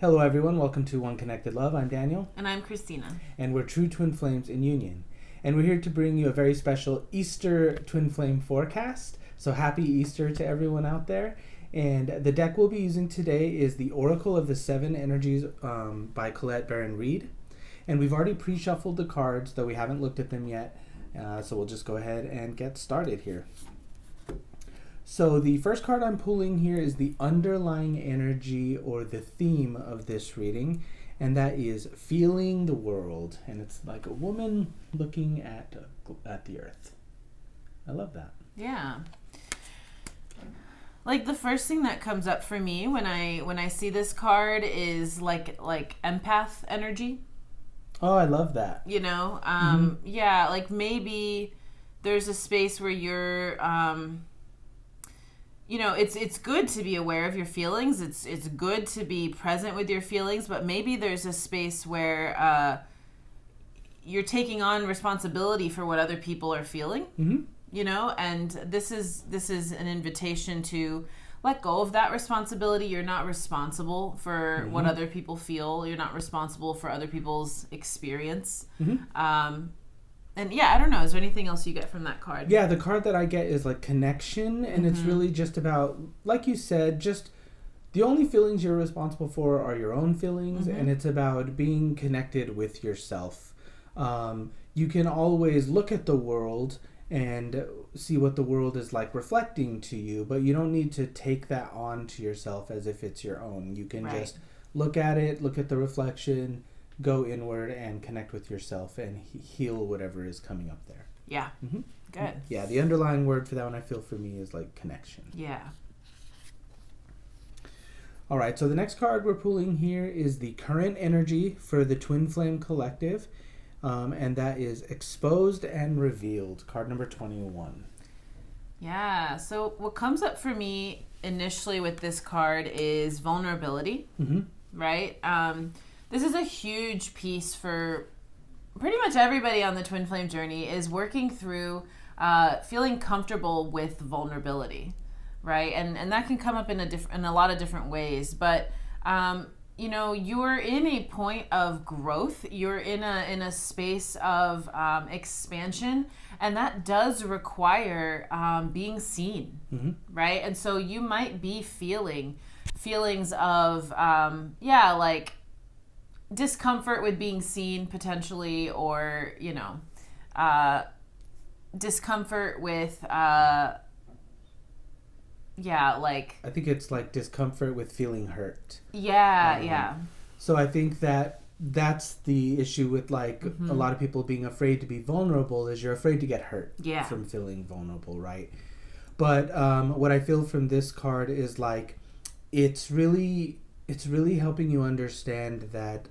Hello everyone, welcome to One Connected Love. I'm Daniel. And I'm Christina. And we're true twin flames in union. And we're here to bring you a very special Easter twin flame forecast. So happy Easter to everyone out there. And the deck we'll be using today is the Oracle of the Seven Energies by Colette Baron-Reid. And we've already pre-shuffled the cards, though we haven't looked at them yet. So we'll just go ahead and get started here. So the first card I'm pulling here is the underlying energy or the theme of this reading, and that is feeling the world. And it's like a woman looking at the earth. I love that. Yeah. Like the first thing that comes up for me when I see this card is like empath energy. Oh, I love that. You know, yeah, like maybe there's a space where you're you know, it's good to be aware of your feelings. It's good to be present with your feelings, but maybe there's a space where you're taking on responsibility for what other people are feeling. Mm-hmm. You know, and this is an invitation to let go of that responsibility. You're not responsible for what other people feel. You're not responsible for other people's experience. Mm-hmm. And yeah, I don't know. Is there anything else you get from that card? Yeah, the card that I get is like connection, and it's really just about, like you said, just the only feelings you're responsible for are your own feelings, and it's about being connected with yourself. You can always look at the world and see what the world is like reflecting to you, but you don't need to take that on to yourself as if it's your own. You can just look at it, look at the reflection, go inward and connect with yourself and heal whatever is coming up there. Yeah. Mm-hmm. Good. Yeah, the underlying word for that one I feel for me is like connection. Yeah. All right, so the next card we're pulling here is the current energy for the Twin Flame Collective, and that is Exposed and Revealed, card number 21. Yeah, so what comes up for me initially with this card is vulnerability, right? This is a huge piece for pretty much everybody on the twin flame journey, is working through feeling comfortable with vulnerability, right? And that can come up in a lot of different ways. But you know, you're in a point of growth. You're in a space of expansion, and that does require being seen, right? And so you might be feelings of like discomfort with being seen potentially, or you know, discomfort with like I think it's like discomfort with feeling hurt. Yeah. So I think that's the issue with like a lot of people being afraid to be vulnerable, is you're afraid to get hurt from feeling vulnerable, right? But what I feel from this card is like it's really helping you understand that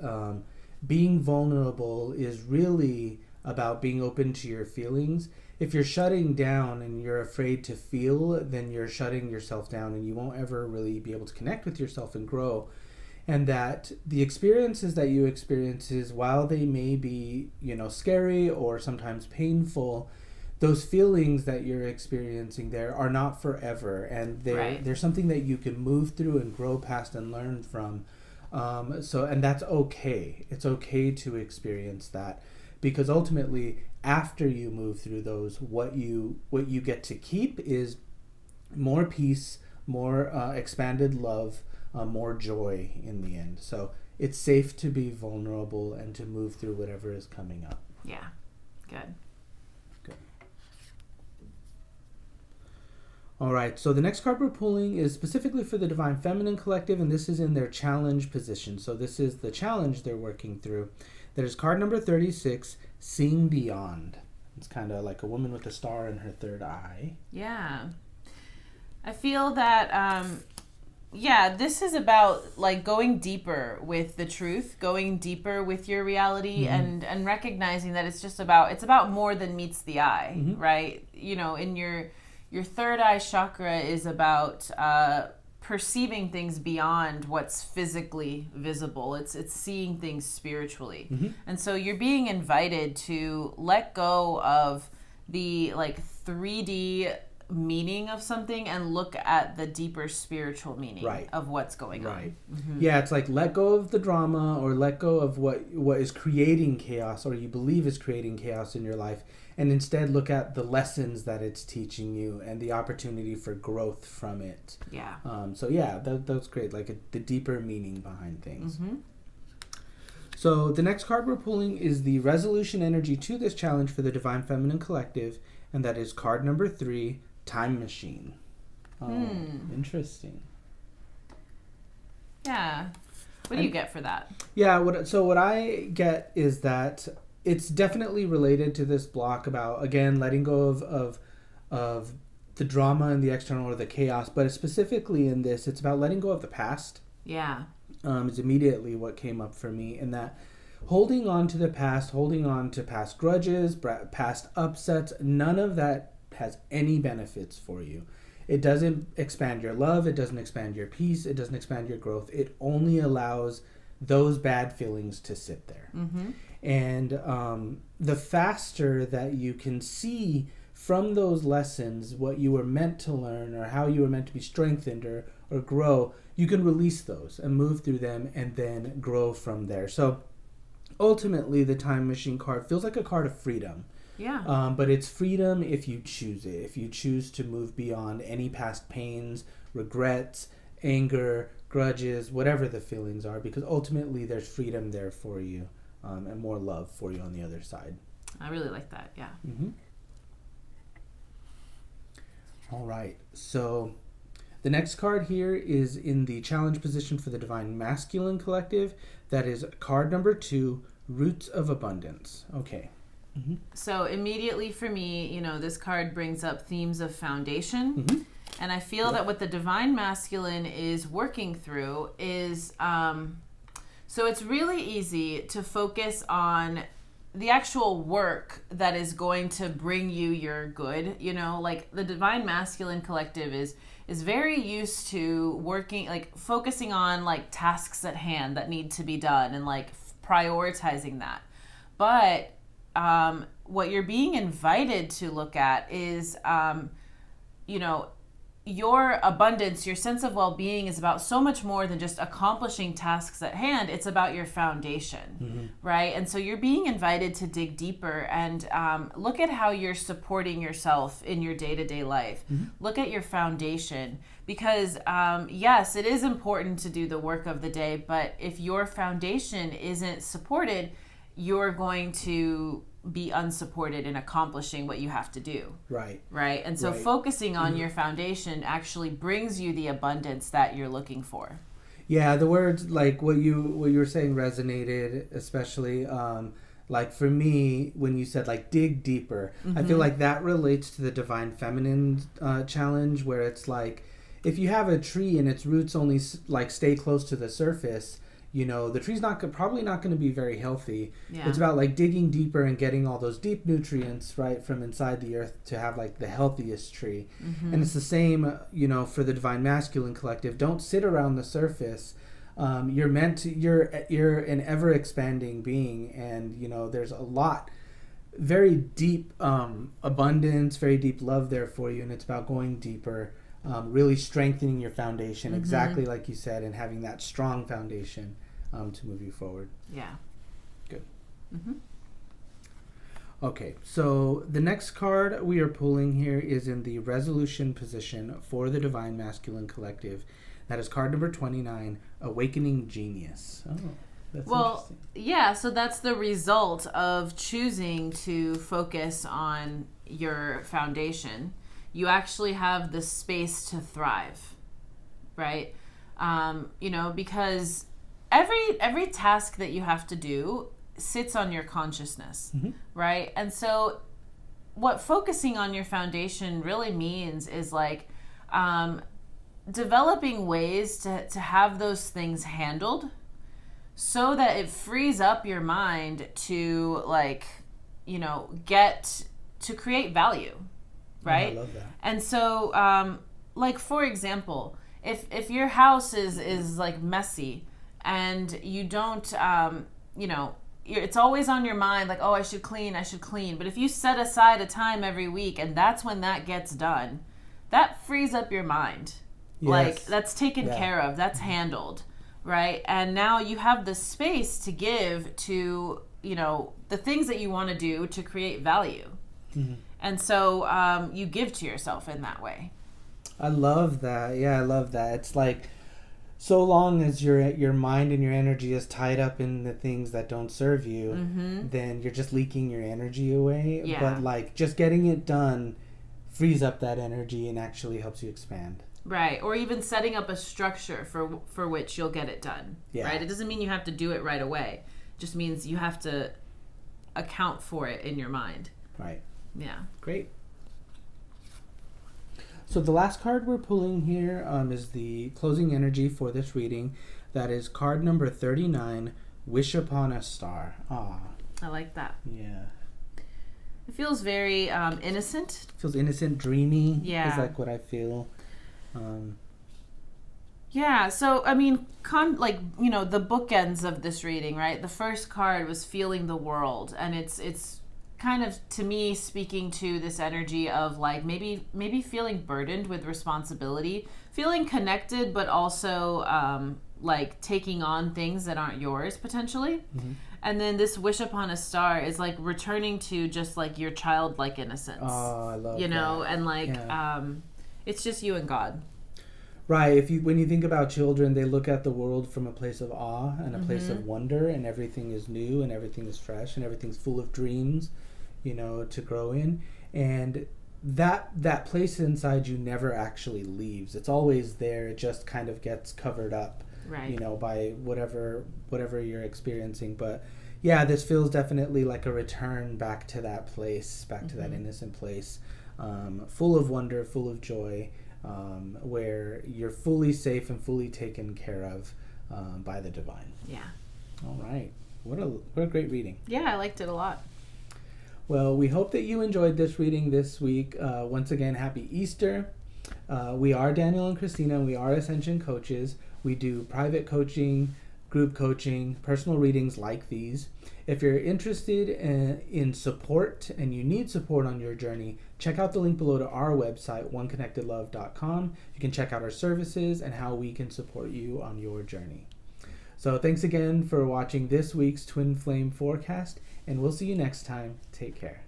being vulnerable is really about being open to your feelings. If you're shutting down and you're afraid to feel, then you're shutting yourself down and you won't ever really be able to connect with yourself and grow. And that the experiences that you experience, while they may be, you know, scary or sometimes painful, those feelings that you're experiencing there are not forever, and they're something that you can move through and grow past and learn from. And that's okay. It's okay to experience that, because ultimately, after you move through those, what you get to keep is more peace, more expanded love, more joy in the end. So it's safe to be vulnerable and to move through whatever is coming up. Yeah, good. All right, so the next card we're pulling is specifically for the Divine Feminine Collective, and this is in their challenge position. So this is the challenge they're working through. That is card number 36, Seeing Beyond. It's kind of like a woman with a star in her third eye. Yeah. I feel that, this is about like going deeper with the truth, going deeper with your reality, and recognizing that it's about more than meets the eye, right? You know, in your third eye chakra is about perceiving things beyond what's physically visible. It's seeing things spiritually. And so you're being invited to let go of the like 3D meaning of something and look at the deeper spiritual meaning of what's going on. Yeah, it's like let go of the drama, or let go of what is creating chaos, or you believe is creating chaos in your life, and instead look at the lessons that it's teaching you and the opportunity for growth from it. Yeah. So yeah, that's great. Like the deeper meaning behind things. So the next card we're pulling is the resolution energy to this challenge for the Divine Feminine Collective, and that is card number 3, Time Machine. Interesting. Yeah. What do you get for that? Yeah, what I get is that it's definitely related to this block about, again, letting go of the drama and the external or the chaos, but specifically in this, it's about letting go of the past. Yeah. Is immediately what came up for me, in that holding on to the past, holding on to past grudges, past upsets, none of that has any benefits for you. It doesn't expand your love, it doesn't expand your peace, it doesn't expand your growth. It only allows those bad feelings to sit there. And the faster that you can see from those lessons what you were meant to learn, or how you were meant to be strengthened or grow, you can release those and move through them and then grow from there. So ultimately, the Time Machine card feels like a card of freedom. Yeah. But it's freedom if you choose it. If you choose to move beyond any past pains, regrets, anger, grudges, whatever the feelings are, because ultimately there's freedom there for you, and more love for you on the other side. I really like that. Yeah. All right. So the next card here is in the challenge position for the Divine Masculine Collective. That is card number 2, Roots of Abundance. Okay. So immediately for me, this card brings up themes of foundation. And I feel that what the Divine Masculine is working through is, so it's really easy to focus on the actual work that is going to bring you your good. Like the Divine Masculine Collective is very used to working, like focusing on like tasks at hand that need to be done and like prioritizing that. But what you're being invited to look at is, your abundance, your sense of well-being is about so much more than just accomplishing tasks at hand. It's about your foundation, right? And so you're being invited to dig deeper and look at how you're supporting yourself in your day-to-day life. Look at your foundation, because yes, it is important to do the work of the day, but if your foundation isn't supported, you're going to be unsupported in accomplishing what you have to do. Right. And so focusing on your foundation actually brings you the abundance that you're looking for. Yeah, the words, like what you were saying resonated, especially like for me when you said like dig deeper. I feel like that relates to the Divine Feminine challenge, where it's like if you have a tree and its roots only like stay close to the surface, the tree's probably not going to be very healthy. Yeah. It's about like digging deeper and getting all those deep nutrients right from inside the earth to have like the healthiest tree. And it's the same, for the Divine Masculine Collective. Don't sit around the surface. You're meant to. You're an ever expanding being, and there's a lot, very deep abundance, very deep love there for you, and it's about going deeper. Really strengthening your foundation, exactly like you said, and having that strong foundation to move you forward. Yeah. Good. Okay, so the next card we are pulling here is in the resolution position for the Divine Masculine Collective. That is card number 29, Awakening Genius. Oh, that's interesting. Yeah, so that's the result of choosing to focus on your foundation. You actually have the space to thrive, right? Because every task that you have to do sits on your consciousness, right? And so what focusing on your foundation really means is like developing ways to have those things handled so that it frees up your mind to get to create value. Right? I love that. And so, like, for example, if your house is like messy and you don't, it's always on your mind, like, oh, I should clean. But if you set aside a time every week and that's when that gets done, that frees up your mind. Yes. Like, that's taken care of. That's handled, right? And now you have the space to give to, you know, the things that you want to do to create value. Mm-hmm. And so you give to yourself in that way. I love that. Yeah, I love that. It's like, so long as your mind and your energy is tied up in the things that don't serve you, then you're just leaking your energy away. Yeah. But like, just getting it done frees up that energy and actually helps you expand. Right. Or even setting up a structure for which you'll get it done. Yeah. Right. It doesn't mean you have to do it right away. It just means you have to account for it in your mind. Right. Yeah. Great. So the last card we're pulling here is the closing energy for this reading. That is card number 39, Wish Upon a Star. Ah. I like that. Yeah. It feels very innocent. It feels innocent, dreamy. Yeah. Is like what I feel. Yeah, so, I mean, like, you know, the bookends of this reading, right? The first card was feeling the world, and it's kind of, to me, speaking to this energy of, like, maybe feeling burdened with responsibility, feeling connected, but also, like, taking on things that aren't yours, potentially. Mm-hmm. And then this wish upon a star is, like, returning to just, like, your childlike innocence. Oh, I love that. You know, and, like, it's just you and God. Right. When you think about children, they look at the world from a place of awe and a place of wonder, and everything is new and everything is fresh and everything's full of dreams, you know, to grow in. And that place inside you never actually leaves. It's always there. It just kind of gets covered up, right, you know, by whatever you're experiencing. But yeah, this feels definitely like a return back to that place, back to that innocent place, full of wonder, full of joy. Where you're fully safe and fully taken care of by the divine. Yeah. All right. What a great reading. Yeah, I liked it a lot. Well, we hope that you enjoyed this reading this week. Once again, happy Easter. We are Daniel and Christina, and we are Ascension coaches. We do private coaching, group coaching, personal readings like these. If you're interested in support and you need support on your journey, check out the link below to our website, oneconnectedlove.com. You can check out our services and how we can support you on your journey. So thanks again for watching this week's Twin Flame Forecast, and we'll see you next time. Take care.